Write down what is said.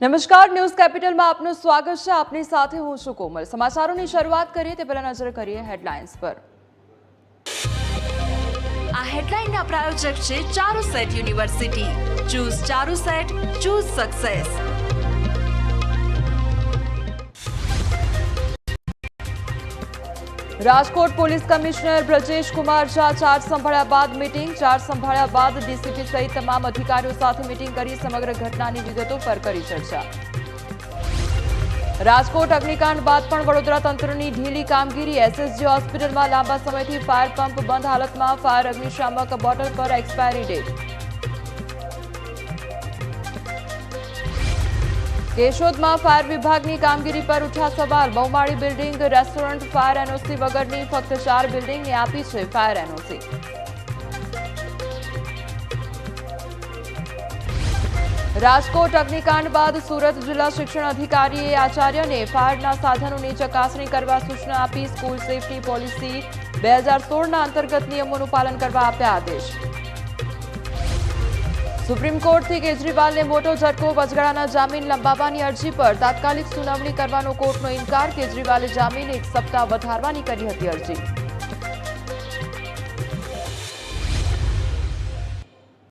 નમસ્કાર, ન્યૂઝ કેપિટલમાં આપનું સ્વાગત છે। આપની સાથે હું છું કોમલ। સમાચારોની શરૂઆત કરીએ તે પહેલા નજર કરીએ હેડલાઇન્સ પર। આ હેડલાઇનના પ્રાયોજક છે Charusat university. Choose Charusat, choose success. Rajkot police commissioner Brajesh Kumar Jha charge સંભાળ્યા બાદ મીટિંગ। ચાર્જ સંભાળ્યા બાદ ડીસીપી સહિત તમામ અધિકારીઓ સાથે મીટિંગ કરી સમગ્ર ઘટનાની વિગતો પર કરી ચર્ચા। રાજકોટ અગ્નિકાંડ બાદ પણ વડોદરા તંત્રની ઢીલી કામગીરી। એસએસજી હોસ્પિટલમાં લાંબા સમયથી ફાયર પંપ બંધ હાલતમાં। ફાયર અગ્નિશામક બોટલ પર એક્સપાયરી ડેટ। કેશોદમાં ફાયર વિભાગની કામગીરી પર ઉઠ્યા સવાલ। બહુમાળી બિલ્ડિંગ, રેસ્ટોરન્ટ ફાયર એનઓસી વગરની ફક્ત 4 બિલ્ડિંગને આપી છે ફાયર એનઓસી। રાજકોટ અગ્નિકાંડ બાદ સુરત જિલ્લા શિક્ષણ અધિકારીએ આચાર્યને ફાયરના સાધનોની ચકાસણી કરવા સૂચના આપી। સ્કૂલ સેફટી પોલિસી 2016ના અંતર્ગત નિયમોનું પાલન કરવા આપ્યા આદેશ। સુપ્રીમ કોર્ટથી કેજરીવાલને મોટો ઝટકો। વચગાળાના જામીન લંબાવવાની અરજી પર તાત્કાલિક સુનાવણી કરવાનો કોર્ટનો ઇનકાર। કેજરીવાલે જામીન 1 સપ્તાહ વધારવાની કરી હતી અરજી।